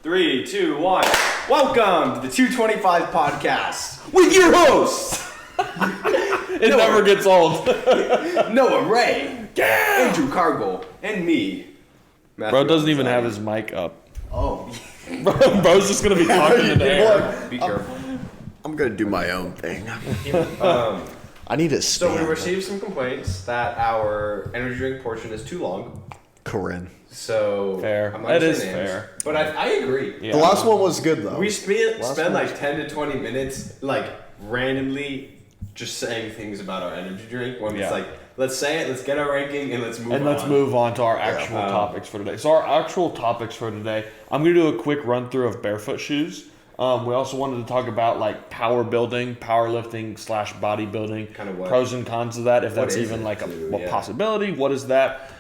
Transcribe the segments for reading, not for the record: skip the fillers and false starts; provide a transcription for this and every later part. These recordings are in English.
3, 2, 1. Welcome to the 225 podcast with your hosts. It never gets old. Noah Ray, Andrew Cargill, and me. Matthew Bro doesn't even have his mic up. Oh. Bro's just going to be talking in the air. Be careful. I'm going to do my own thing. I need to stand. So we received some complaints that our energy drink portion is too long. Corinne. So fair. I'm not That gonna is say names, fair. But I agree. Yeah. The last one was good though. We spent like 10 to 20 minutes like randomly just saying things about our energy drink when it's like, let's say it, let's get our ranking, and let's move on. And let's move on to our actual topics for today. So our actual topics for today, I'm going to do a quick run through of barefoot shoes. We also wanted to talk about like power building, powerlifting / bodybuilding, kind of what, pros and cons of that, if that's even like a possibility. What is that?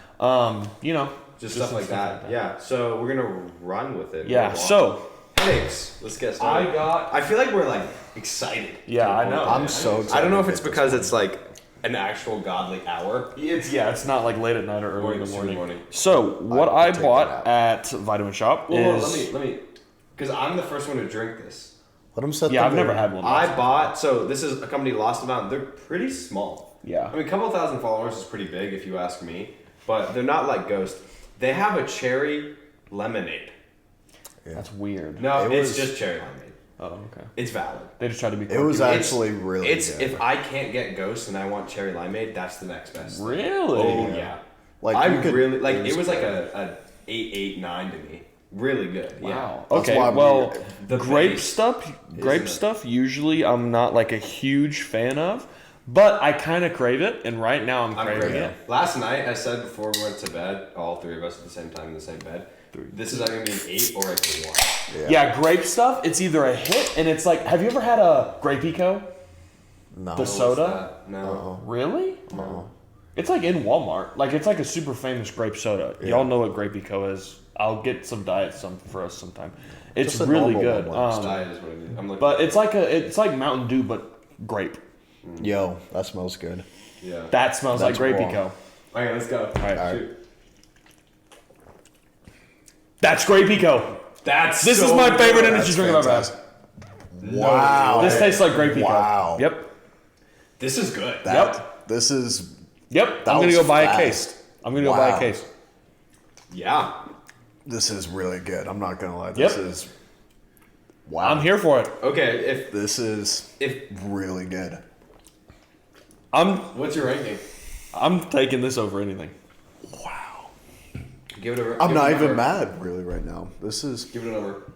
Just stuff like that. Yeah. So we're gonna run with it. Yeah. So headaches. Let's get started. I feel like we're like excited. Yeah, I know. I'm so excited. I don't know if it's because it's like an actual godly hour. It's not like late at night or early in the morning. So what I bought at Vitamin Shop is let me, because I'm the first one to drink this. Let him set. Yeah, I've never had one. I bought. So this is a company, Lost Amount. They're pretty small. Yeah. I mean, a couple thousand followers is pretty big if you ask me, but they're not like Ghost. They have a cherry lemonade. Yeah. That's weird. No, it's just cherry lemonade. Oh, okay. It's valid. They just tried to be. It was actually really good. If I can't get Ghost and I want cherry limeade, that's the next best. Really? Oh yeah. Like I really like. It was like a 8, 9 to me. Really good. Wow. Yeah. Okay. Well, grape stuff. Usually, I'm not like a huge fan of. But I kind of crave it, and right now I'm craving it. Last night, I said before we went to bed, all three of us at the same time in the same bed, this is either going to be an 8 or a 1. Yeah, grape stuff, it's either a hit, and it's like, have you ever had a Grape Eco? No. The soda? No. Really? No. It's like in Walmart. Like, it's like a super famous grape soda. Yeah. Y'all know what Grape Eco is. I'll get some for us sometime. It's really good. Diet is what I need. But it's like Mountain Dew, but grape. Yo, that smells good. Yeah. That smells like Grape Eco. Okay, let's go. All right. Shoot. That's Grape Eco. This is my favorite energy drink I've ever had. Wow. This tastes like Grape Eco. Wow. Yep. This is good. This is. Yep. I'm gonna go buy a case. I'm gonna go buy a case. Yeah. This is really good. I'm not gonna lie. This is. Wow. I'm here for it. Okay, This is really good. What's your ranking? I'm taking this over anything. Wow. Give it a. I'm not even mad really right now. This is. Give it a number.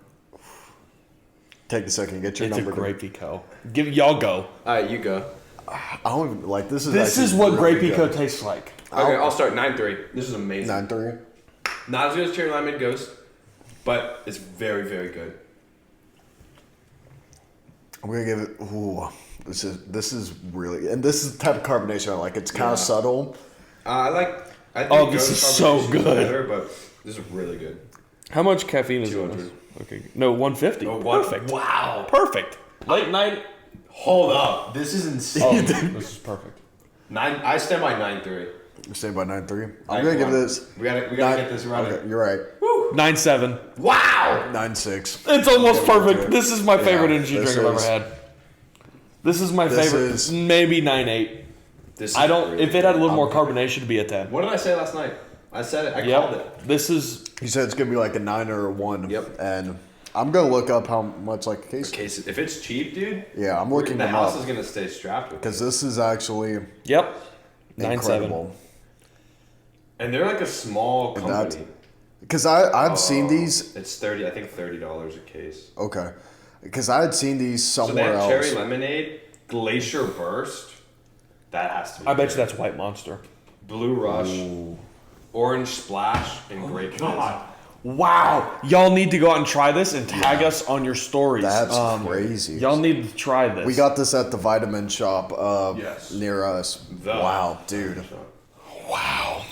Take a second. Get your number. It's a Grape Eco. Y'all go. All right, you go. I don't even like this. This is what Grape Eco tastes like. Okay, I'll start 9.3. This is amazing. 9.3. Not as good as cherry limeade Ghost, but it's very, very good. I'm gonna give it. Ooh, this is really, and this is the type of carbonation I like. It's kind of subtle. I think this Ghost is so carbonation good. Better, but this is really good. How much caffeine is in 200. this? Okay, no, 150. Oh, Perfect. Wow. Perfect. Late night. Hold up. This is insane. Oh, this is perfect. I stand by 9.3. You stay by 9.3. I'm gonna give this. We gotta get this running. Okay, you're right. 9.7. Wow. 9.6. It's almost perfect. This is my favorite energy drink I've ever had. This is my favorite. Maybe 9.8. I don't. If it had a little more carbonation, it'd be a 10. What did I say last night? I said it. I called it. This is. You said it's gonna be like a 9 or a 1. Yep. And I'm gonna look up how much like a case. If it's cheap, dude. Yeah, I'm looking the them house up. is gonna stay strapped with Because this is actually. Yep. 9.7. Incredible. And they're like a small company. Because I've seen these. It's $30 a case. Okay. Because I had seen these somewhere else. So they have cherry lemonade, Glacier Burst. That has to be. I bet you that's White Monster. Blue Rush, Orange Splash, and Grape Fizz. Wow. Y'all need to go out and try this and tag us on your stories. That's crazy. Y'all need to try this. We got this at the vitamin shop near us. The wow, dude. Wow.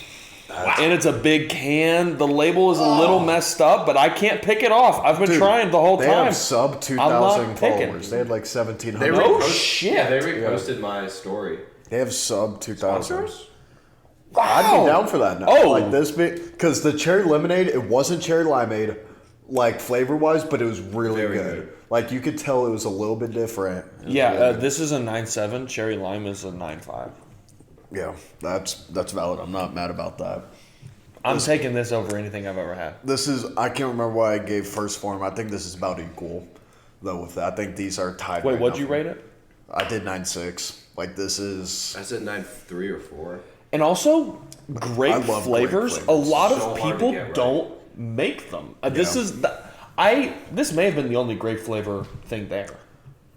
And it's a big can. The label is a little messed up, but I can't pick it off. I've been trying the whole time. They have sub 2,000 followers. They had like 1,700. No shit. Yeah, they reposted my story. They have sub 2,000. Sponsors? Wow. I'd be down for that now. Oh. Like this big. Because the cherry lemonade, it wasn't cherry limeade. like flavor wise, but it was really Very good. good. Like you could tell it was a little bit different. Yeah, Really good. this is a 9.7. Cherry lime is a 9.5. Yeah, that's valid. I'm not mad about that. I'm taking this over anything I've ever had. This is, I can't remember what I gave first form. I think this is about equal, though, with that. I think these are tied. Wait, right what'd now. you rate it? I did 9.6. Like, this is. I said 9.3 or 4. And also, great I love flavors. grape A flavors. lot So of hard to people get right. don't make them. This Yeah. is this may have been the only grape flavor thing there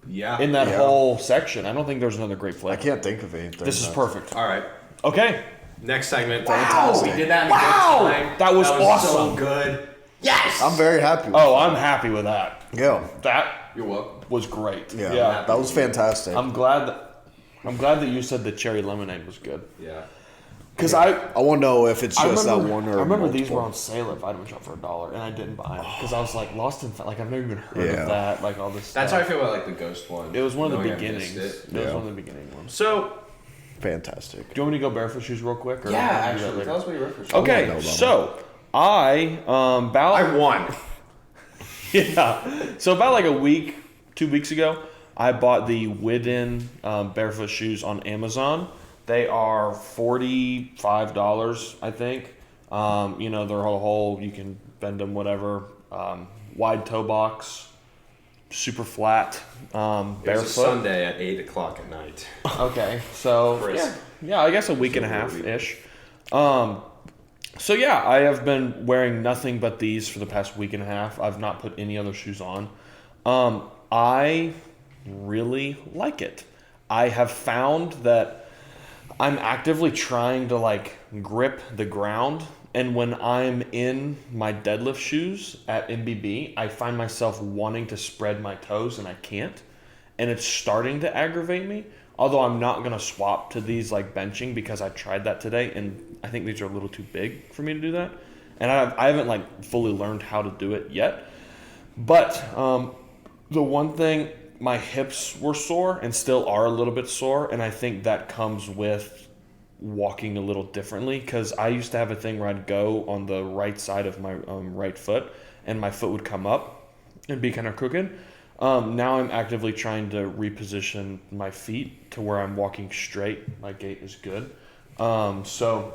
Yeah. in that Yeah. whole section. I don't think there's another grape I flavor. can't think of anything. This is perfect. All right. Okay, Next segment. Fantastic. We did that in Wow. good time. That was so awesome. good. Yes. I'm very happy. With Oh, I'm happy with that. Yeah. That You're welcome. was great. Yeah. That was fantastic. I'm glad that you said the cherry lemonade was good. Yeah. Because I want to know if it's just that one or I remember these were multiple. on sale at Vitamin Shop for $1, and I didn't buy them because I was like lost in like I've never even heard Yeah. of that, like all this. That's how stuff. I feel about like the ghost one. It was one of the Knowing I missed beginnings. it. It was Yeah. one of the beginning ones. So Fantastic. Do you want me to go barefoot shoes real quick? Or yeah, do that actually, later? tell us what you wrote for. I wanna know Okay, about so I about I won. yeah. So about like 2 weeks ago, I bought the Widden barefoot shoes on Amazon. They are $45, I think. You know, they're a whole, you can bend them, whatever. Wide toe box, super flat, It was a barefoot. Sunday at 8:00 at night. Okay, so Crisp. yeah, I guess a week and a half ish. So yeah, I have been wearing nothing but these for the past week and a half. I've not put any other shoes on. I really like it. I have found that I'm actively trying to like grip the ground, and when I'm in my deadlift shoes at MBB, I find myself wanting to spread my toes and I can't, and it's starting to aggravate me. Although I'm not gonna swap to these like benching because I tried that today and I think these are a little too big for me to do that, and I haven't like fully learned how to do it yet. But the one thing, my hips were sore and still are a little bit sore, and I think that comes with walking a little differently, because I used to have a thing where I'd go on the right side of my right foot and my foot would come up and be kind of crooked. Now I'm actively trying to reposition my feet to where I'm walking straight. My gait is good. So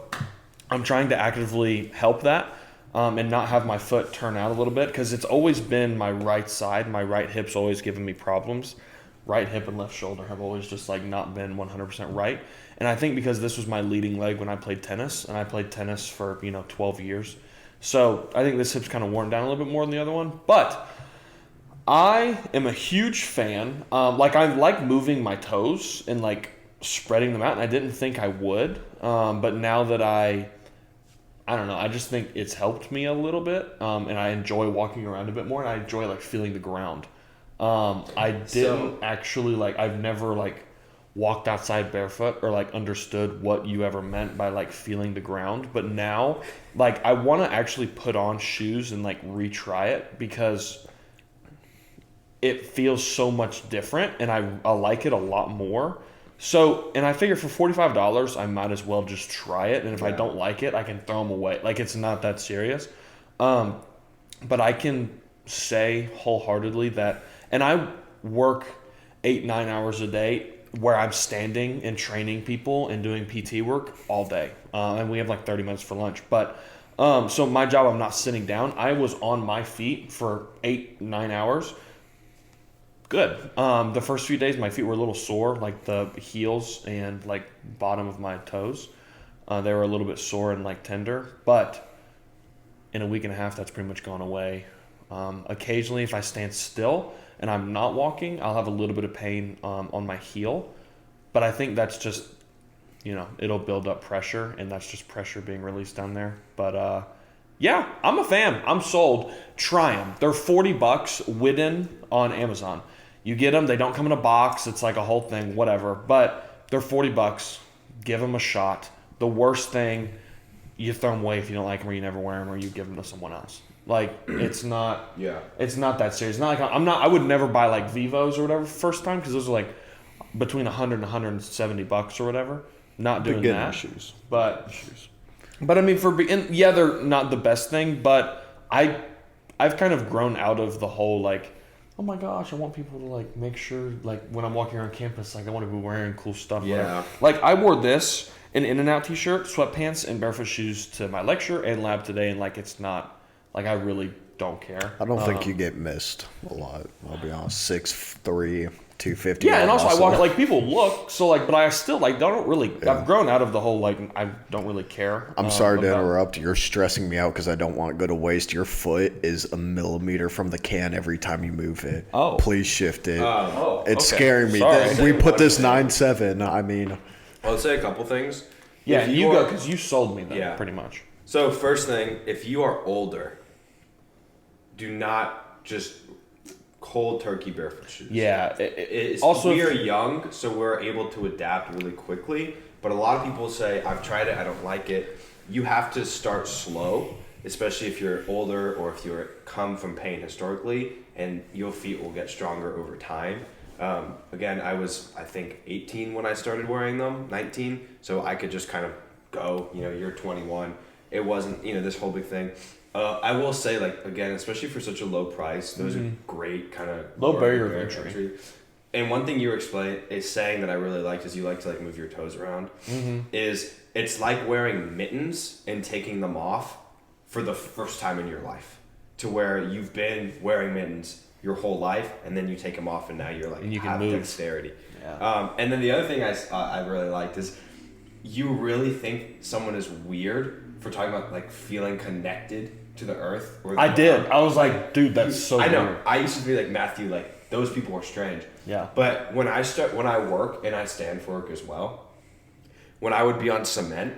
I'm trying to actively help that and not have my foot turn out a little bit, because it's always been my right side. My right hip's always given me problems. Right hip and left shoulder have always just like not been 100% right. And I think because this was my leading leg when I played tennis, and I played tennis for 12 years. So I think this hip's kind of worn down a little bit more than the other one. But I am a huge fan. Like I like moving my toes and like spreading them out, and I didn't think I would. But now that I don't know, I just think it's helped me a little bit, and I enjoy walking around a bit more, and I enjoy like feeling the ground. I didn't actually like, I've never like walked outside barefoot or like understood what you ever meant by like feeling the ground. But now like I want to actually put on shoes and like retry it, because it feels so much different and I like it a lot more. So, and I figure for $45, I might as well just try it. And if I don't like it, I can throw them away. Like, it's not that serious. But I can say wholeheartedly that, and I work 8-9 hours a day where I'm standing and training people and doing PT work all day. And we have like 30 minutes for lunch. But, so my job, I'm not sitting down. I was on my feet for 8-9 hours. Good. The first few days, my feet were a little sore, like the heels and like bottom of my toes. They were a little bit sore and like tender, but in a week and a half, that's pretty much gone away. Occasionally, if I stand still and I'm not walking, I'll have a little bit of pain on my heel, but I think that's just, it'll build up pressure, and that's just pressure being released down there. But yeah, I'm a fan. I'm sold. Try them. They're $40 Widden on Amazon. You get them. They don't come in a box. It's like a whole thing, whatever. But they're $40. Give them a shot. The worst thing, you throw them away if you don't like them, or you never wear them, or you give them to someone else. Like, it's not. Yeah. It's not that serious. Not like I would never buy like Vivos or whatever first time, because those are like between $100 and $170 or whatever. Not doing Beginner that. shoes. But I mean, they're not the best thing, but I I've kind of grown out of the whole like, oh my gosh, I want people to like make sure like when I'm walking around campus, like I want to be wearing cool stuff. Yeah. Like I wore this, an In-N-Out t-shirt, sweatpants, and barefoot shoes to my lecture and lab today, and like it's not like I really don't care. I don't think you get missed a lot. I'll be honest. 6'3", 250. Yeah, and also I walk like people look so like, but I still like don't really. Yeah. I've grown out of the whole like I don't really care. I'm sorry to interrupt. You're stressing me out because I don't want to go to waste. Your foot is a millimeter from the can every time you move it. Oh, please shift it. It's okay. scaring me. Sorry. We put this 9.7. I mean, I'll say a couple things. Yeah, you go because you sold me that pretty much. So first thing, if you are older, do not just cold turkey barefoot shoes. Yeah. Also, we are young, so we're able to adapt really quickly. But a lot of people say, I've tried it, I don't like it. You have to start slow, especially if you're older or if you come from pain historically, and your feet will get stronger over time. Again, I was, I think, 18 when I started wearing them, 19. So I could just kind of go, you're 21. It wasn't, this whole big thing. I will say, like, again, especially for such a low price, those are great kind of low barrier of entry. And one thing you were saying that I really liked is you like to like move your toes around. Is it's like wearing mittens and taking them off for the first time in your life, to where you've been wearing mittens your whole life, and then you take them off, and now you're like, and you have can move. Dexterity. Yeah. And then the other thing I really liked is you really think someone is weird for talking about like feeling connected to the earth. Or the I did. I was like, dude, that's so I know. weird. I used to be like, Matthew, like those people are strange. Yeah. But when I work and I stand for work as well, when I would be on cement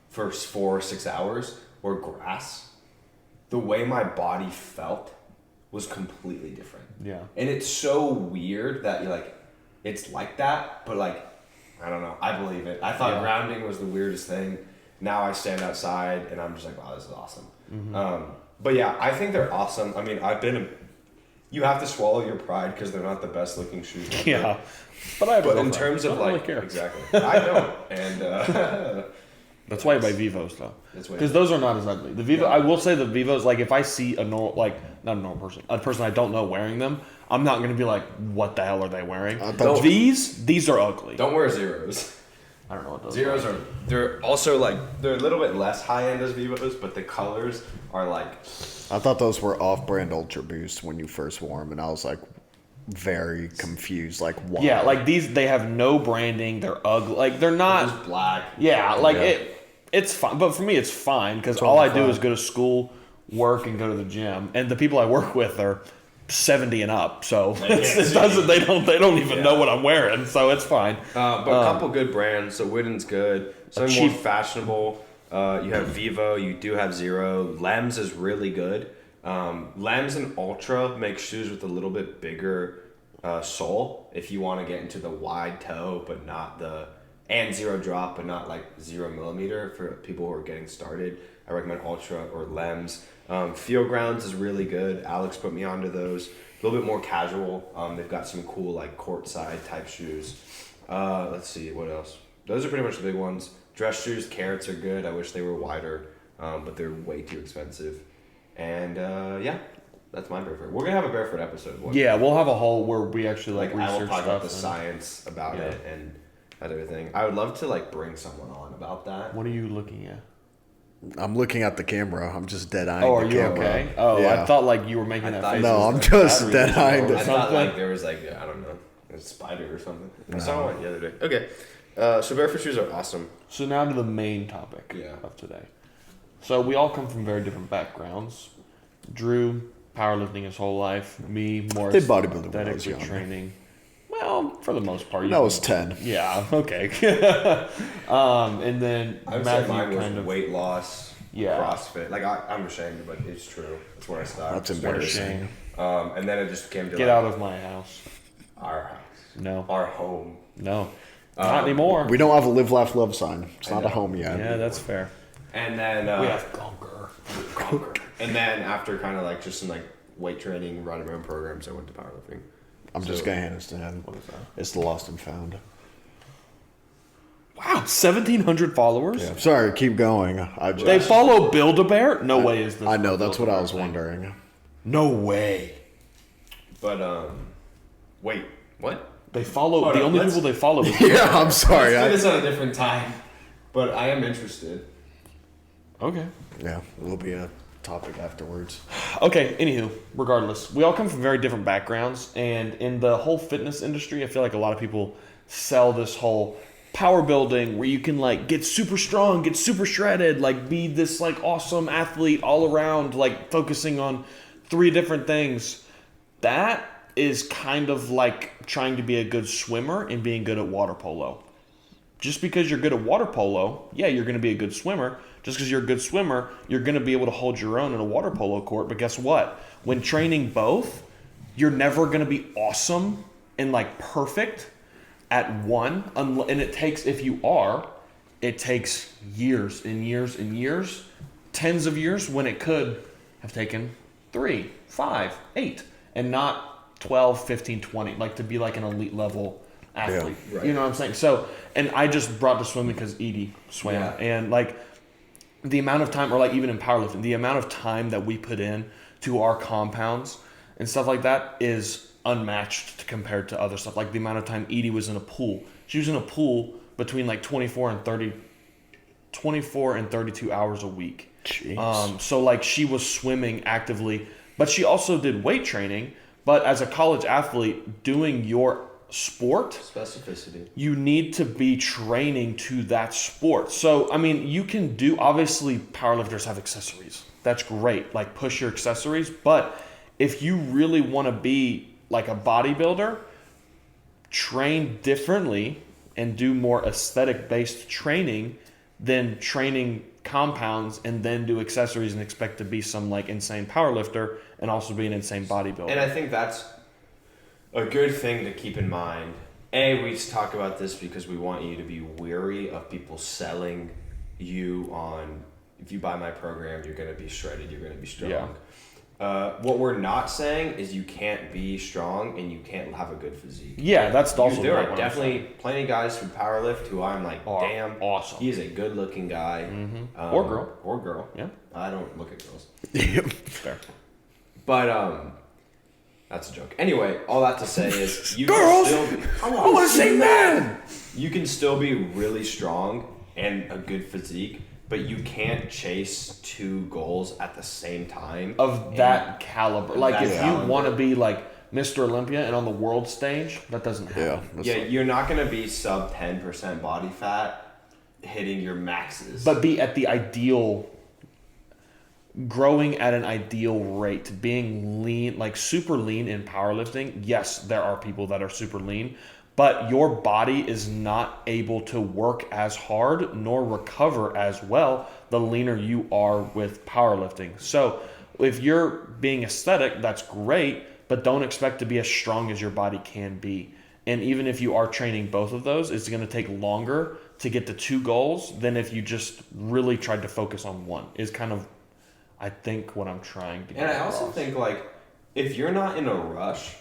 for 4 or 6 hours or grass, the way my body felt was completely different. Yeah. And it's so weird that you're like, it's like that, but like, I don't know. I believe it. I thought grounding was the weirdest thing. Now I stand outside and I'm just like, wow, this is awesome. But yeah, I think they're awesome. I mean, you have to swallow your pride because they're not the best looking shoes. Yeah. But in terms of like, really care. exactly. I don't. And that's why I buy Vivos though. Because those are not as ugly. The Vivo, Yeah. I will say the Vivos, like if I see a not a normal person, a person I don't know wearing them, I'm not going to be like, what the hell are they wearing? These are ugly. Don't wear Zeros. I don't know what those Zeros are. They're also like, they're a little bit less high end as Vivos, but the colors are like. I thought those were off-brand Ultra Boost when you first wore them, and I was like very confused. Like, why? Yeah, like these, they have no branding. They're ugly. Like they're not. Just black. Yeah, like it's fine. But for me, it's fine because all I do is go to school, work, and go to the gym. And the people I work with are 70 and up, so they don't even know what I'm wearing, so it's fine. But a couple good brands. So Witten's good. Something more fashionable. You have Vivo. You do have Zero. Lems is really good. Lems and Ultra make shoes with a little bit bigger sole if you want to get into the wide toe, but not and zero drop, but not like 0 millimeter for people who are getting started. I recommend Ultra or Lems. Field Grounds is really good. Alex put me onto those. A little bit more casual. They've got some cool like courtside type shoes. Let's see, what else? Those are pretty much the big ones. Dress shoes, Carrots are good. I wish they were wider, but they're way too expensive. And that's my barefoot. We're gonna have a barefoot episode. We'll have a whole where we actually like research I will talk stuff about the science about it and everything. I would love to like bring someone on about that. What are you looking at? I'm looking at the camera. I'm just dead-eyeing the camera. Oh, are you okay? Oh, yeah. I thought like you were making that face. No, I'm just dead-eyeing I thought like there was like, I don't know, a spider or something. I saw one the other day. Okay. So barefoot shoes are awesome. So now to the main topic of today. So we all come from very different backgrounds. Drew, powerlifting his whole life. Me, more did bodybuilding when I was aesthetically younger. training. Well, for the most part. I was 10. Yeah, okay. And then I would Matthew say mine was kind of weight loss, CrossFit. Like I'm ashamed, but it's true. That's where I stopped. That's embarrassing. And then it just came to get out of my house. Our house. No. Our home. No. Not anymore. We don't have a live, laugh, love sign. It's not a home yet. Yeah, that's fair. And then we have Gonker. And then after kind of like just some like weight training, running around programs, I went to powerlifting. I'm just gonna hand this to him. What is that? It's the Lost and Found. Wow, 1,700 followers. Yeah. Sorry, keep going. They follow Build-A-Bear. No way is this. I know that's what I was wondering. No way. But wait, what? They follow Hold the on, only let's- people they follow. Is Yeah, I'm sorry. Let's do this at a different time. But I am interested. Okay. Yeah, will be a topic afterwards. Okay, anywho, regardless, we all come from very different backgrounds, and in the whole fitness industry, I feel like a lot of people sell this whole power building where you can like get super strong, get super shredded, like be this like awesome athlete all around, like focusing on 3 different things. That is kind of like trying to be a good swimmer and being good at water polo. Just because you're good at water polo, yeah, you're going to be a good swimmer. Just because you're a good swimmer, you're going to be able to hold your own in a water polo court. But guess what? When training both, you're never going to be awesome and like perfect at one. And it takes, if you are, it takes years and years and years, tens of years, when it could have taken 3, 5, 8, and not 12, 15, 20, like to be like an elite level athlete. Yeah, right. You know what I'm saying? So, and I just brought to swimming because Edie swam. Yeah. And like the amount of time, or like even in powerlifting, the amount of time that we put in to our compounds and stuff like that is unmatched compared to other stuff. Like the amount of time Edie was in a pool. She was in a pool between like 24 and 32 hours a week. Jeez. So like she was swimming actively, but she also did weight training. But as a college athlete doing your sport, Specificity. you need to be training to that sport. So, I mean, you can do, obviously powerlifters have accessories. That's great. Like push your accessories. But if you really want to be like a bodybuilder, train differently and do more aesthetic based training than training compounds and then do accessories and expect to be some like insane powerlifter and also be an insane bodybuilder. And I think that's a good thing to keep in mind. We talk about this because we want you to be wary of people selling you on, if you buy my program, you're going to be shredded, you're going to be strong. Yeah. What we're not saying is you can't be strong and you can't have a good physique. Yeah, that's also there not are what I'm definitely saying. plenty of guys who powerlift who I'm like, Are damn, awesome. He is a good looking guy. Or girl. Or girl. Yeah. I don't look at girls. Fair. But that's a joke. Anyway, all that to say is you Girls! can still be, I want to say men! you can still be really strong and a good physique, but you can't chase 2 goals at the same time Of that caliber. Like that if caliber. you want to be like Mr. Olympia and on the world stage, that doesn't happen. Yeah. Yeah, you're not gonna be sub 10% body fat hitting your maxes. But be at the ideal, growing at an ideal rate, being lean, like super lean in powerlifting. Yes, there are people that are super lean, but your body is not able to work as hard nor recover as well the leaner you are with powerlifting. So if you're being aesthetic, that's great, but don't expect to be as strong as your body can be. And even if you are training both of those, it's going to take longer to get the 2 goals than if you just really tried to focus on one, is kind of, I think, what I'm trying to get And I also across. think, like, if you're not in a rush,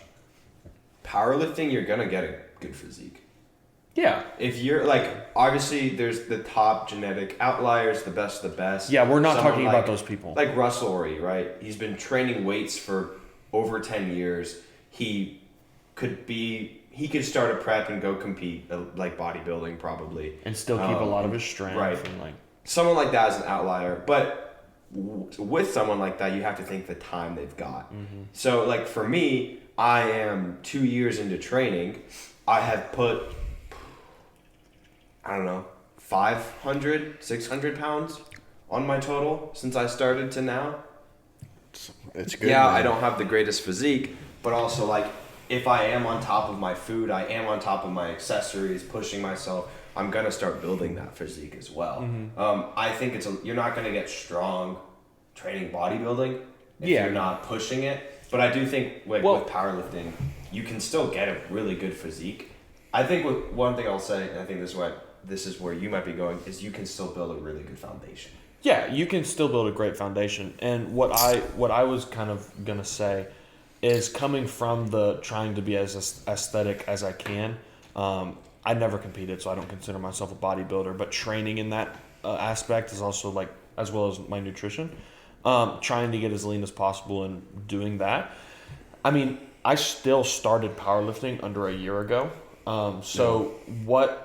powerlifting, you're gonna get a good physique. Yeah. If you're like, obviously, there's the top genetic outliers, the best of the best. Yeah, we're not Someone talking like- about those people. Like Russell Ori, right? He's been training weights for over 10 years. He could start a prep and go compete, like bodybuilding probably. And still keep a lot of his strength. right. And like, Someone like that is an outlier, but with someone like that, you have to think the time they've got. So, like for me, I am 2 years into training. I have put, I don't know, 500, 600 pounds on my total since I started to now. It's good. Yeah, man. I don't have the greatest physique, but also like if I am on top of my food, I am on top of my accessories, pushing myself, I'm gonna start building that physique as well. I think you're not gonna get strong training bodybuilding if Yeah. you're not pushing it. But I do think with powerlifting, you can still get a really good physique. I think with one thing I'll say, and I think this is where you might be going, is you can still build a really good foundation. yeah, you can still build a great foundation. And what I was kind of gonna say is, coming from the trying to be as aesthetic as I can. I never competed, so I don't consider myself a bodybuilder. But training in that aspect is also like, as well as my nutrition. trying to get as lean as possible and doing that. I mean, I still started powerlifting under a year ago. What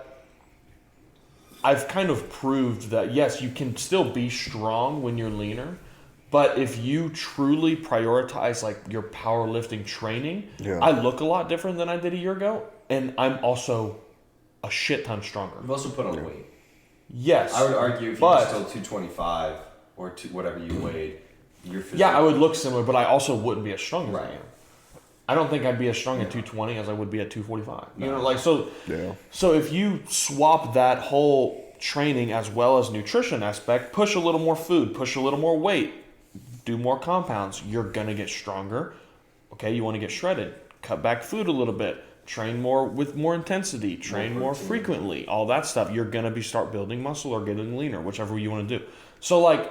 I've kind of proved that, yes, you can still be strong when you're leaner, but if you truly prioritize like your powerlifting training, I look a lot different than I did a year ago, and I'm also a shit ton stronger. You've also put on weight. Yes. I would argue if you're still 225 or whatever you weighed, your physique. Yeah, I would look similar, but I also wouldn't be as strong as I am. I don't think I'd be as strong at 220 as I would be at 245. You know, like so. Yeah. So if you swap that whole training as well as nutrition aspect, push a little more food, push a little more weight, do more compounds, you're gonna get stronger. Okay, you want to get shredded, cut back food a little bit, train more with more intensity, train more frequently, all that stuff. You're gonna start building muscle or getting leaner, whichever you want to do. So like,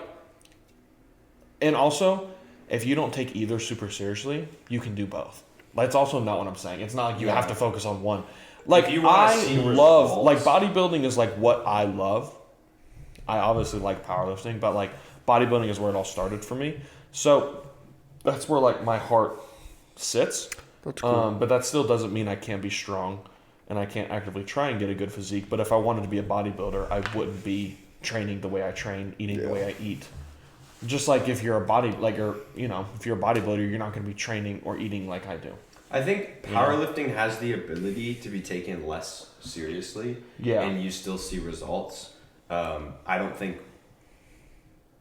and also, if you don't take either super seriously, you can do both. That's also not what I'm saying. It's not like you have to focus on one. Like, I love, like, bodybuilding is like what I love. I obviously like powerlifting, but like bodybuilding is where it all started for me. So that's where like my heart sits. That's cool. But that still doesn't mean I can't be strong and I can't actively try and get a good physique. But if I wanted to be a bodybuilder, I wouldn't be training the way I train, eating the way I eat. Just like if you're a if you're a bodybuilder, you're not going to be training or eating like I do. I think powerlifting has the ability to be taken less seriously, and you still see results. I don't think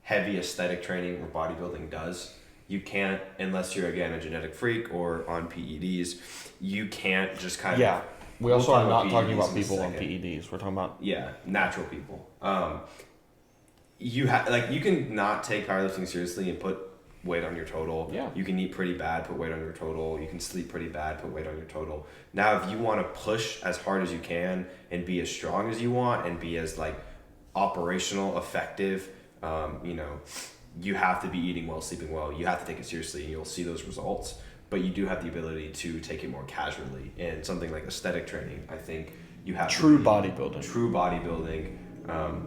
heavy aesthetic training or bodybuilding does. You can't, unless you're, again, a genetic freak or on PEDs, you can't just kind of... Yeah, we also are not talking about people on PEDs. We're talking about... Yeah, natural people. You can not take powerlifting seriously and put weight on your total. Yeah. You can eat pretty bad, put weight on your total. You can sleep pretty bad, put weight on your total. Now, if you want to push as hard as you can and be as strong as you want and be as like operational, effective, you have to be eating well, sleeping well. You have to take it seriously, and you'll see those results. But you do have the ability to take it more casually. And something like aesthetic training, I think you have bodybuilding. True bodybuilding.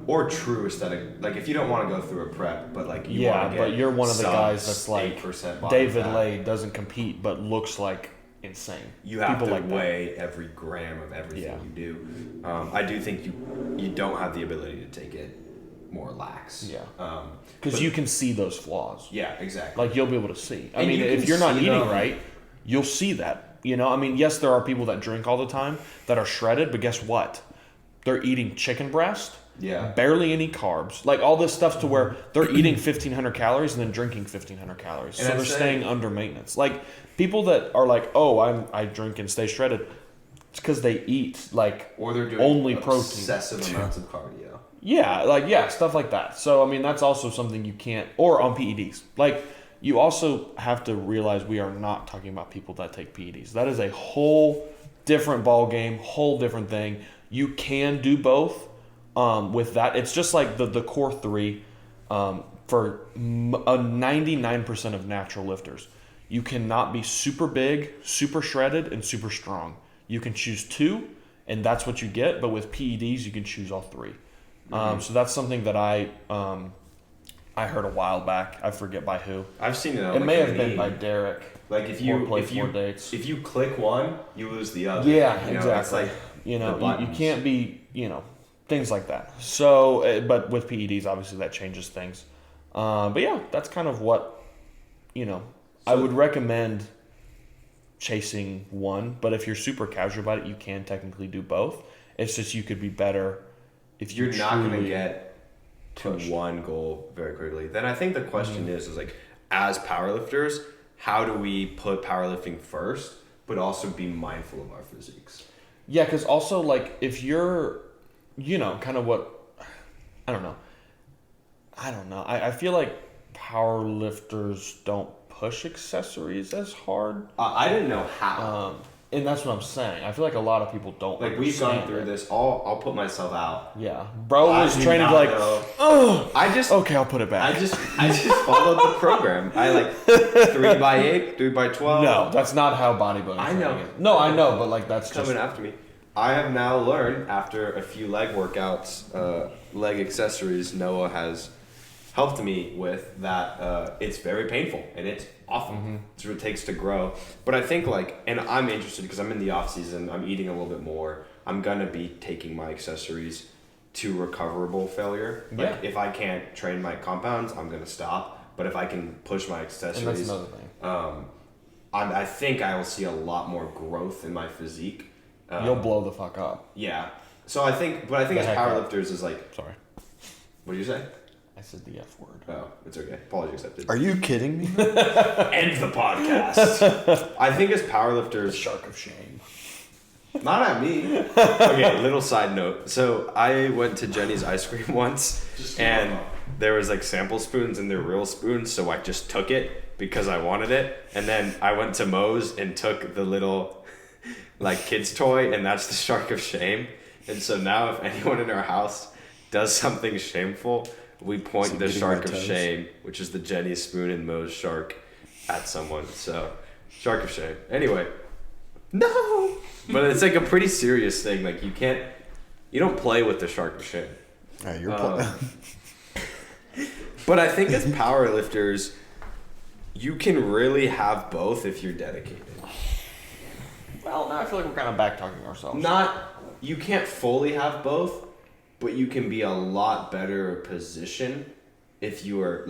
Or true aesthetic. Like if you don't want to go through a prep, but like you want to get but you're one of the guys that's like David fat. Lay doesn't compete but looks like insane. You have to weigh every gram of everything you do. I do think you don't have the ability to take it more lax. Yeah. Because you can see those flaws. Yeah, exactly. Like you'll be able to see. I mean, if you're not eating right, you'll see that. You know, I mean, yes, there are people that drink all the time that are shredded, but guess what? They're eating chicken breast. Yeah. Barely any carbs. Like all this stuff to where they're eating 1,500 calories and then drinking 1,500 calories. So they're staying under maintenance. Like people that are like, oh, I drink and stay shredded. It's because they eat like or they're doing only protein. Excessive amounts of cardio. Yeah, stuff like that. So I mean, that's also something you can't. Or on PEDs. Like you also have to realize we are not talking about people that take PEDs. That is a whole different ball game, whole different thing. You can do both. With that, it's just like the core three for 99% of natural lifters. You cannot be super big, super shredded, and super strong. You can choose two, and that's what you get. But with PEDs, you can choose all three. So that's something that I heard a while back. I forget by who. I've seen it. It may have been by Derek. Like if you click one, you lose the other. Yeah, exactly. Like, you can't be things like that. So, but with PEDs, obviously that changes things. But yeah, that's kind of what, I would recommend chasing one, but if you're super casual about it, you can technically do both. It's just you could be better if you're not going to get to one goal very quickly. Then I think the question is like, as powerlifters, how do we put powerlifting first, but also be mindful of our physiques? Yeah, because also like if you're kind of what, I don't know. I feel like powerlifters don't push accessories as hard. I didn't know how. And that's what I'm saying. I feel like a lot of people don't. Like we've gone through this. I'll put myself out. Yeah, bro was training to like, okay, I'll put it back. I just followed the program. I like 3x8, 3x12. No, that's not how bodybuilding. I know. No, I know, but like that's coming after me. I have now learned after a few leg workouts, leg accessories. Noah has helped me with that. It's very painful and it's awful. It's what it takes to grow. But I think and I'm interested because I'm in the off season. I'm eating a little bit more. I'm gonna be taking my accessories to recoverable failure. If I can't train my compounds, I'm gonna stop. But if I can push my accessories, and that's another thing. I think I will see a lot more growth in my physique. You'll blow the fuck up. Yeah. So I think as powerlifters is Sorry. What did you say? I said the F word. Oh, it's okay. Apology accepted. Are you kidding me? End the podcast. I think as powerlifters... The shark of shame. Not at me. Okay, little side note. So I went to Jenny's ice cream once, and there was sample spoons and they're real spoons, so I just took it because I wanted it. And then I went to Moe's and took the little kid's toy, and that's the shark of shame. And so now if anyone in our house does something shameful, we point the shark of shame, which is the Jenny spoon and Moe's shark, at someone. So, shark of shame. Anyway, no! But it's a pretty serious thing. You don't play with the shark of shame. Yeah, you're playing. But I think as powerlifters, you can really have both if you're dedicated. Well, now I feel like we're kind of back-talking ourselves. You can't fully have both, but you can be a lot better position if you are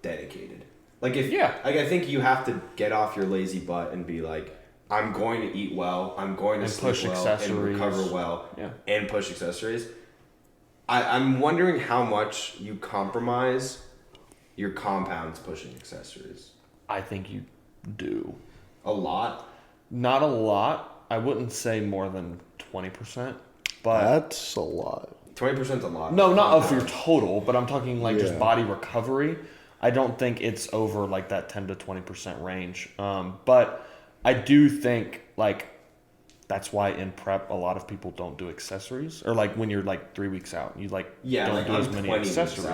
dedicated. I think you have to get off your lazy butt and be I'm going to eat well, I'm going to sleep well, and recover well, and push accessories. I'm wondering how much you compromise your compounds pushing accessories. I think you do. A lot? Not a lot. I wouldn't say more than 20%. But that's a lot. 20% a lot. No, not of your total, but I'm talking just body recovery. I don't think it's over that 10 to 20% range. But I do think that's why in prep a lot of people don't do accessories, or when you're 3 weeks out, you don't do as many accessories.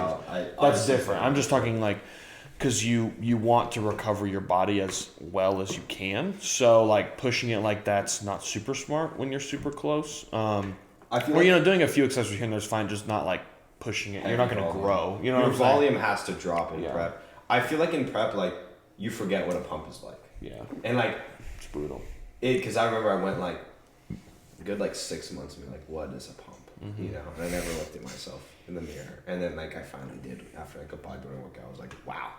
That's different. I'm just talking because you want to recover your body as well as you can. So pushing it that's not super smart when you're super close. I feel doing a few accessories here and there's fine, just not pushing it. You're not going to grow. You know your what I'm saying? volume has to drop in prep. I feel in prep you forget what a pump is like. Yeah. And it's brutal. Because I remember I went a good 6 months and be what is a pump? Mm-hmm. And I never looked at myself in the mirror. And then I finally did after a bodybuilding workout. I was wow,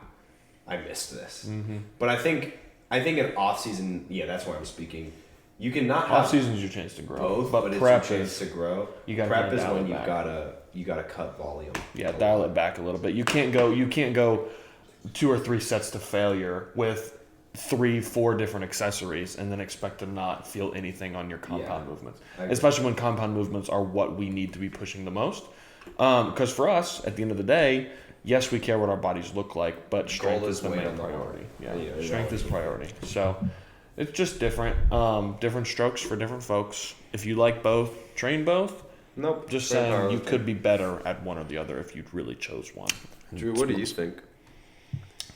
I missed this. Mm-hmm. But I think in off season, that's why I'm speaking. You can not have off season's your chance to grow, both, but it's your chance to grow. Prep is when you gotta cut volume. Yeah, dial it back a little bit. You can't go 2 or 3 sets to failure with 3-4 different accessories and then expect to not feel anything on your compound movements. Especially when compound movements are what we need to be pushing the most. Because for us, at the end of the day, yes, we care what our bodies look like, but strength is the main priority. Yeah, strength is priority. So it's just different strokes for different folks. If you like both, train both. Nope. Just saying you could be better at one or the other if you really chose one. Drew, what do you think?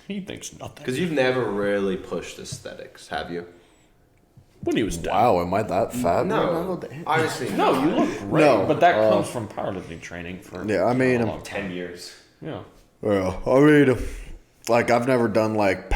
He thinks nothing. Because you've never really pushed aesthetics, have you? When he was done. Wow, am I that fat? No. Obviously no, you look great. No, but that comes from powerlifting training for 10 years. Yeah. Well, I've never done I've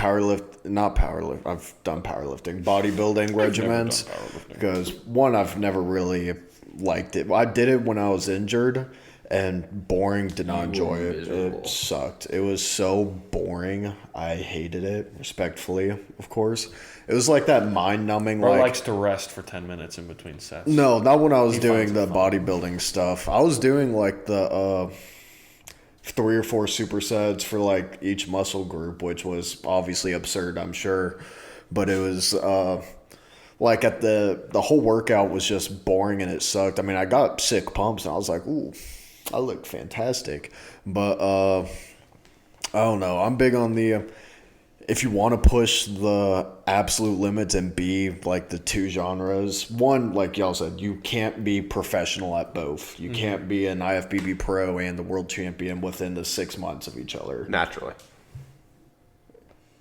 done powerlifting, bodybuilding regimens. Because one, I've never really liked it. I did it when I was injured, and boring, did not enjoy it. Miserable. It sucked. It was so boring. I hated it, respectfully, of course. It was that mind-numbing. Bro likes to rest for 10 minutes in between sets. No, not when I was doing the bodybuilding stuff. I was doing the 3 or 4 supersets for each muscle group, which was obviously absurd, I'm sure. But it was at the whole workout was just boring and it sucked. I mean, I got sick pumps and I was ooh, I look fantastic. But I don't know. I'm big on the if you want to push the absolute limits and be the 2 genres. One, like y'all said, you can't be professional at both. You can't be an IFBB pro and the world champion within the 6 months of each other. Naturally.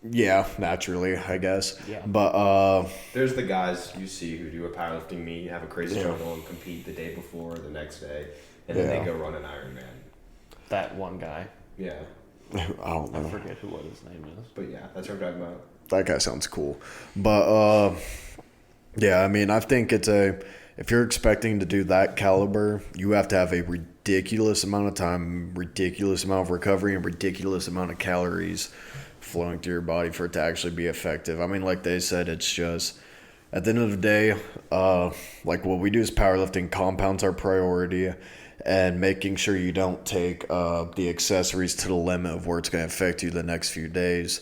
Yeah, naturally, I guess. Yeah. But there's the guys you see who do a powerlifting meet, have a crazy juggle, and compete the day before or the next day, and then they go run an Ironman. That one guy. Yeah. I don't know. I forget what his name is. But yeah, that's what I'm talking about. That guy sounds cool. But yeah, I mean, I think if you're expecting to do that caliber, you have to have a ridiculous amount of time, ridiculous amount of recovery, and ridiculous amount of calories flowing through your body for it to actually be effective. I mean, like they said, it's just at the end of the day, like what we do is powerlifting. Compounds our priority, and making sure you don't take the accessories to the limit of where it's going to affect you the next few days.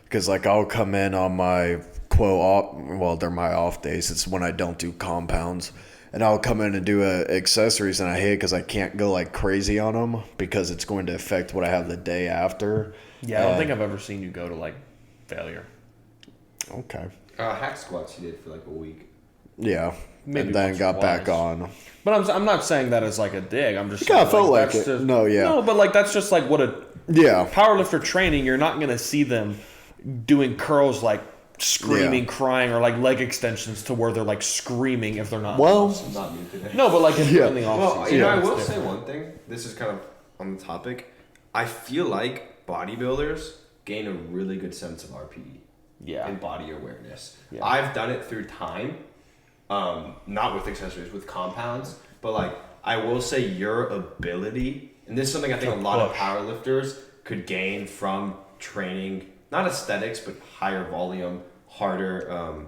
Because like I'll come in on my they're my off days. It's when I don't do compounds, and I'll come in and do accessories, and I hate it because I can't go like crazy on them because it's going to affect what I have the day after. Yeah, I don't think I've ever seen you go to like failure. Okay. Hack squats you did for like a week. Yeah. Maybe and then once, got back twice. on. But I'm not saying that as like a dig. I'm just Yeah, saying, I felt like that's it. just- No, but like that's just like what a Yeah. powerlifter training. You're not gonna see them doing curls like screaming, Yeah. crying, or like leg extensions to where they're like screaming if they're not. Well, I'm not new today. No, but like in Yeah. the off Well, season. you know, I it's will different. say one thing. This is kind of on the topic. I feel like bodybuilders gain a really good sense of RPE Yeah. and body awareness. Yeah. I've done it through time, not with accessories, with compounds. But like, I will say your ability, and this is something I think a lot of push. powerlifters could gain from training, not aesthetics, but higher volume, harder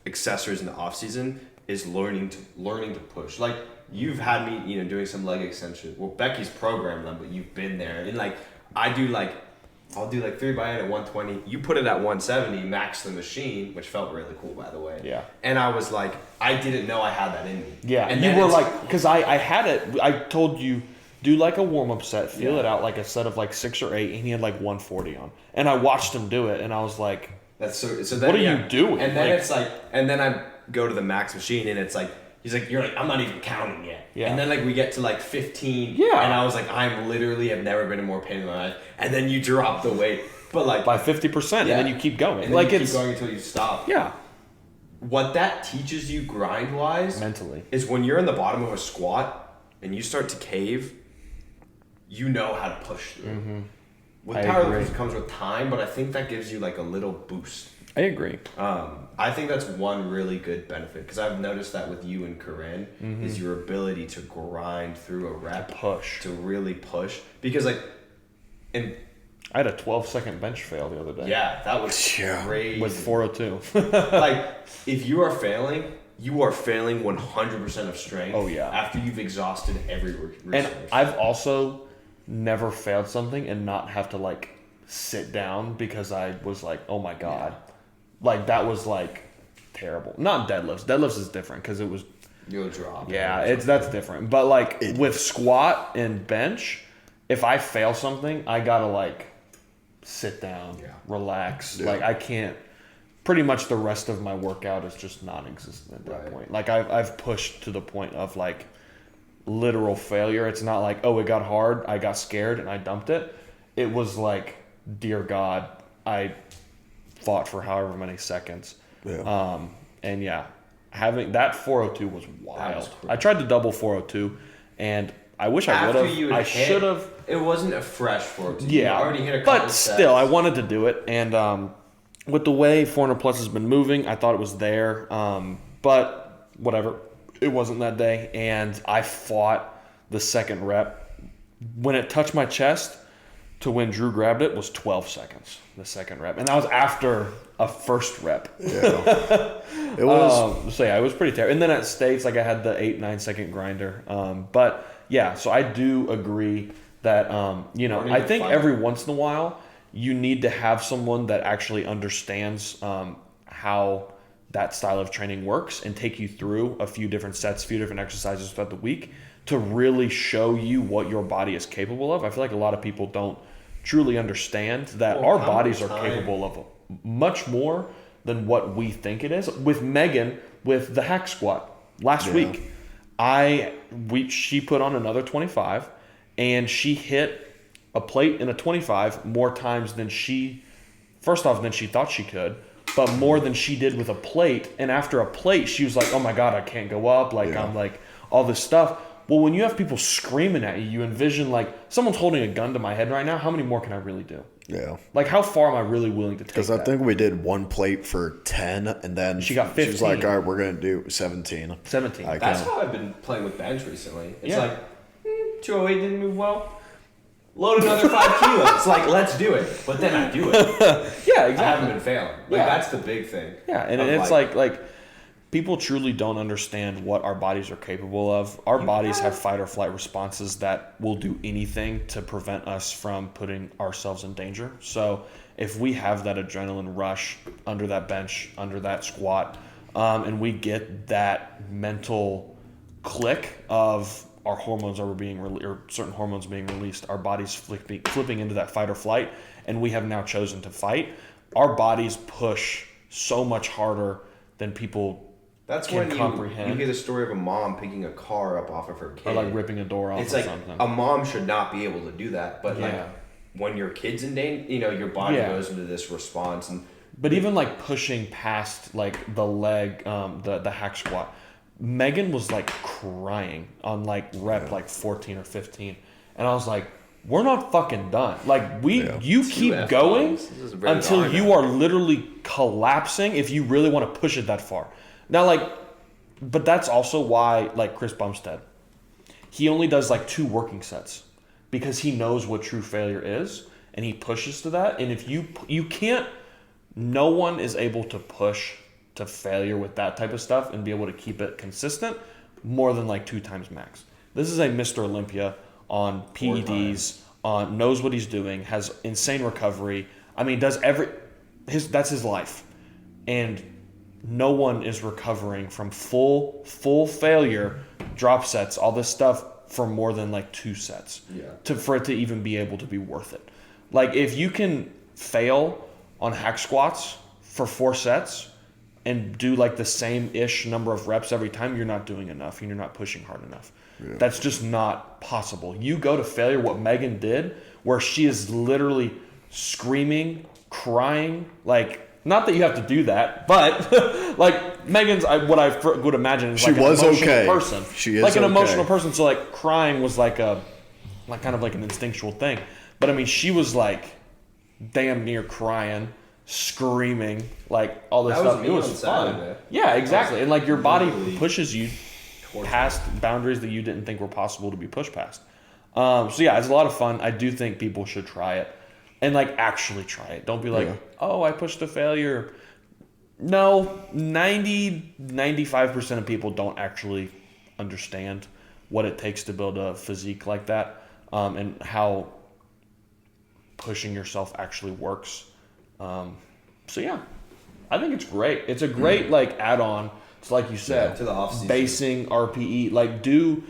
accessories in the off season, is learning to push. Like you've had me, doing some leg extension. Well, Becky's programmed them, but you've been there. And like I'll do like 3x8 at 120. You put it at 170, max the machine, which felt really cool, by the way. Yeah. And I was like, I didn't know I had that in me. Yeah, And you then were it's- like, because I had it. I told you do like a warm up set, feel Yeah. it out like a set of like 6 or 8, and he had like 140 on. And I watched him do it, and I was like, That's so. Then, What are you doing? And then Like- it's like, and then I go to the max machine, and it's like, he's like, you're like, I'm not even counting yet. Yeah. And then like we get to like 15. Yeah. And I was like, I'm literally have never been in more pain in my life. And then you drop the weight, but like by 50%, and then you keep going. And then like you it's keep going until you stop. yeah, What that teaches you grind wise mentally. is when you're in the bottom of a squat and you start to cave, you know how to push through. With I powerlifting agree. comes with time, but I think that gives you like a little boost. I agree. I think that's one really good benefit because I've noticed that with you and Corinne is your ability to grind through a rep, Push. to really push. Because like, and I had a 12-second bench fail the other day. yeah, that was Yeah. crazy. With 402. Like, if you are failing 100% of strength. Oh, yeah. After you've exhausted every resource. And I've also never failed something and not have to like sit down because I was like, oh my God. Like that was like terrible. Not deadlifts. Deadlifts is different because it was, You'll drop. yeah, that's different. But like with squat and bench, if I fail something, I gotta like sit down, Yeah. relax. Yeah. Like I can't, pretty much the rest of my workout is just non-existent at that Right. point. Like I've pushed to the point of like literal failure. It's not like, oh, it got hard, I got scared and I dumped it. It was like, dear God, I fought for however many seconds. Yeah. And yeah, having that 402 was wild. was crazy. I tried to double 402 and I wish I would After have. you I hit, should have. It wasn't a fresh 4-2. Yeah, You already hit a couple but still, I wanted to do it, and with the way 400 plus has been moving, I thought it was there. But whatever, it wasn't that day, and I fought the second rep. When it touched my chest to when Drew grabbed it was 12 seconds. The second rep, and that was after a first rep. Yeah. It was. So yeah, it was pretty terrible. And then at States, like I had the 8-9 second grinder. But yeah, so I do agree that I think every once in a while you need to have someone that actually understands how that style of training works and take you through a few different sets, a few different exercises throughout the week to really show you what your body is capable of. I feel like a lot of people don't truly understand that Well, our how bodies much are time- capable of much more than what we think it is. With Megan, with the hack squat last Yeah. week, she put on another 25, and she hit a plate and a 25 more times than she thought she could, but more than she did with a plate. And after a plate, she was like, "Oh my God, I can't go up!" Like Yeah. I'm like all this stuff. Well, when you have people screaming at you, you envision like someone's holding a gun to my head right now. How many more can I really do? Yeah. Like, how far am I really willing to take? Because I think we did one plate for 10, and then she got 15. She was like, all right, we're going to do 17. 17. That's how I've been playing with bench recently. It's like, 208 didn't move well. Load another 5 kilos. Like, let's do it. But then I do it. Yeah, exactly. I haven't been failing. Like, that's the big thing. Yeah, and it's like people truly don't understand what our bodies are capable of. Our bodies have fight or flight responses that will do anything to prevent us from putting ourselves in danger. So if we have that adrenaline rush under that bench, under that squat, and we get that mental click of our hormones are being or certain hormones being released, our body's flipping into that fight or flight, and we have now chosen to fight, our bodies push so much harder than people That's can when comprehend. you hear the story of a mom picking a car up off of her kid. Or like ripping a door off it's or like something. A mom should not be able to do that, but like when your kid's in danger, your body goes into this response. But even like pushing past like the leg, the hack squat, Megan was like crying on like rep like 14 or 15, and I was like, we're not fucking done. Like you keep going until you are literally collapsing if you really want to push it that far. Now but that's also why like Chris Bumstead, he only does like 2 working sets because he knows what true failure is and he pushes to that. And if you can't, no one is able to push to failure with that type of stuff and be able to keep it consistent more than like 2 times max. This is a Mr. Olympia on PEDs, knows what he's doing, has insane recovery. I mean, does that's his life. And no one is recovering from full failure, drop sets, all this stuff for more than like 2 sets for it to even be able to be worth it. Like if you can fail on hack squats for 4 sets and do like the same-ish number of reps every time, you're not doing enough and you're not pushing hard enough. Yeah. That's just not possible. You go to failure, what Megan did, where she is literally screaming, crying, like, not that you have to do that, but like Megan's, what I would imagine is like an emotional person. She is like an emotional person, so like crying was like kind of like an instinctual thing. But I mean, she was like damn near crying, screaming, like all this stuff. It was fun. Yeah, exactly. And like your body pushes you past boundaries that you didn't think were possible to be pushed past. So yeah, it's a lot of fun. I do think people should try it and like actually try it. Don't be like, oh, I pushed to failure. No, 95% of people don't actually understand what it takes to build a physique like that, and how pushing yourself actually works. So yeah, I think it's great. It's a great like add-on to, like you said, to the off-season. Basing RPE. Like do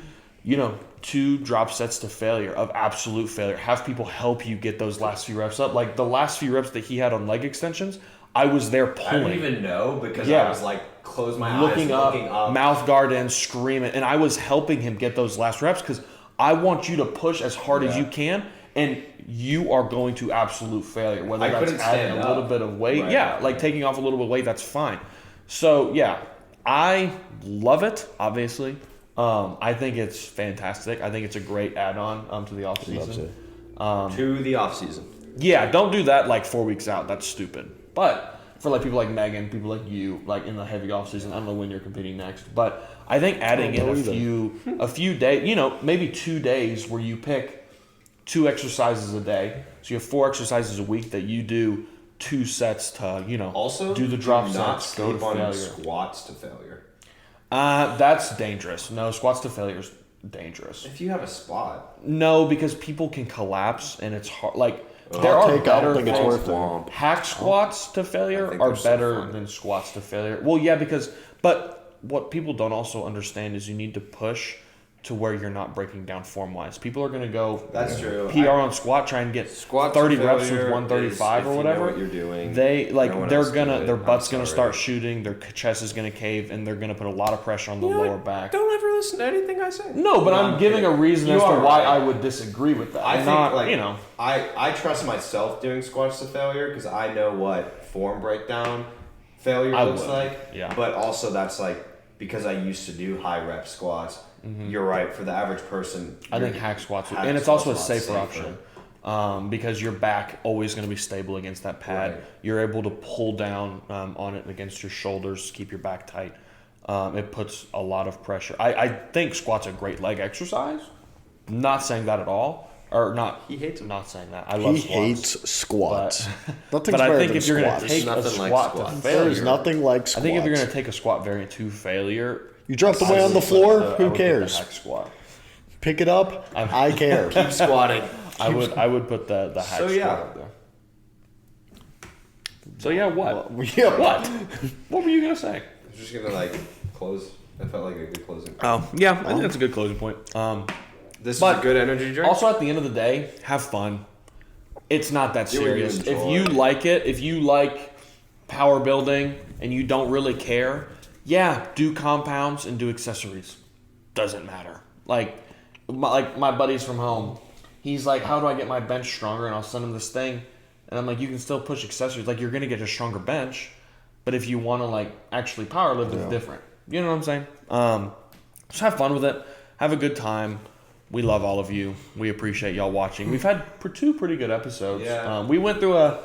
2 drop sets to failure of absolute failure. Have people help you get those last few reps up. Like the last few reps that he had on leg extensions, I was there pulling. I didn't even know because I was like close my eyes, looking up, mouth guard in, screaming, and I was helping him get those last reps because I want you to push as hard as you can, and you are going to absolute failure. Whether that's adding a little bit of weight, like taking off a little bit of weight, that's fine. So yeah, I love it. Obviously, I think it's fantastic. I think it's a great add-on to the off season. To the off season. Yeah, don't do that like 4 weeks out. That's stupid. But for like people like Megan, people like you, like in the heavy off season, I don't know when you're competing next, but I think adding in a few days, maybe 2 days where you pick 2 exercises a day. So you have 4 exercises a week that you do 2 sets to, also do the drop not sets, go to failure. Squats to failure. That's dangerous. No, squats to failure is dangerous. If you have a spot. No, because people can collapse and it's hard. Like, there are better things. Hack squats to failure are better than squats to failure. Well, yeah, but what people don't also understand is you need to push to where you're not breaking down form-wise. People are going to go That's true. PR on squat, try and get 30 reps with 135 or whatever. You know what you're doing. Their butt's going to start shooting, their chest is going to cave, and they're going to put a lot of pressure on the lower back. Don't ever listen to anything I say. No, but I'm giving a reason as to why I would disagree with that. I trust myself doing squats to failure because I know what form breakdown failure looks like. Yeah. But also that's like because I used to do high rep squats. You're right. For the average person, I think hack squats, and it's also a safer option. Because your back always going to be stable against that pad. Right. You're able to pull down on it against your shoulders, keep your back tight. It puts a lot of pressure. I think squats a great leg exercise. Not saying that at all. Or not. He hates them. Not saying that. I love squats. He hates squats. But I think if you're going to take a squat to failure. There's nothing like squats. I think if you're going to take a squat variant to failure. You drop the weight on the floor, who cares? Hack squat. Pick it up, I care. Keep squatting. I would put the hack squat up there. So yeah, what? What? What were you going to say? I was just going to close. I felt like a good closing point. Oh, yeah. I think that's a good closing point. This is a good energy drink. Also, at the end of the day, have fun. It's not that serious. If you like it, if you like power building and you don't really care, do compounds and do accessories. Doesn't matter. Like my buddies from home, he's like, how do I get my bench stronger? And I'll send him this thing. And I'm like, you can still push accessories. Like, you're going to get a stronger bench. But if you want to, actually power lift, it's different. You know what I'm saying? Just have fun with it. Have a good time. We love all of you. We appreciate y'all watching. We've had 2 pretty good episodes. Yeah. We went through a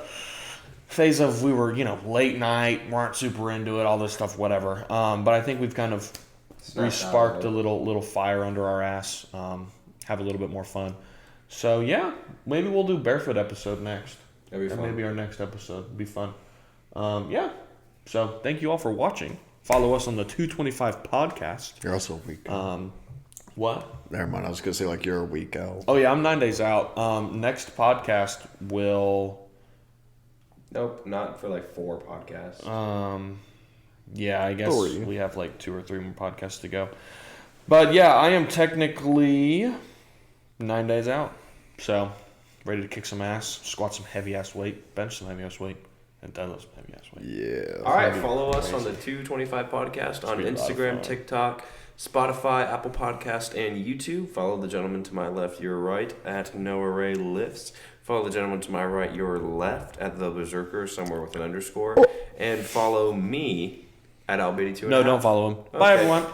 phase of we were, late night, weren't super into it, all this stuff, whatever. But I think we've kind of re-sparked a little fire under our ass. Have a little bit more fun. So, maybe we'll do barefoot episode next. That'd be fun. Maybe our next episode would be fun. So, thank you all for watching. Follow us on the 225 podcast. You're also a week out. What? Never mind. I was going to say, you're a week out. Oh, yeah, I'm 9 days out. Next podcast will... Nope, not for 4 podcasts. I guess we have 2 or 3 more podcasts to go. But I am technically 9 days out. So, ready to kick some ass, squat some heavy ass weight, bench some heavy ass weight, and deadlift some heavy ass weight. Yeah. All right, follow us on the 225 podcast on Instagram, TikTok, Spotify, Apple Podcast, and YouTube. Follow the gentleman to my left, your right, at Noah Ray Lifts. Follow the gentleman to my right, your left, at The Berserker, somewhere with an underscore. And follow me at Albity2. No, don't follow him. Okay. Bye, everyone.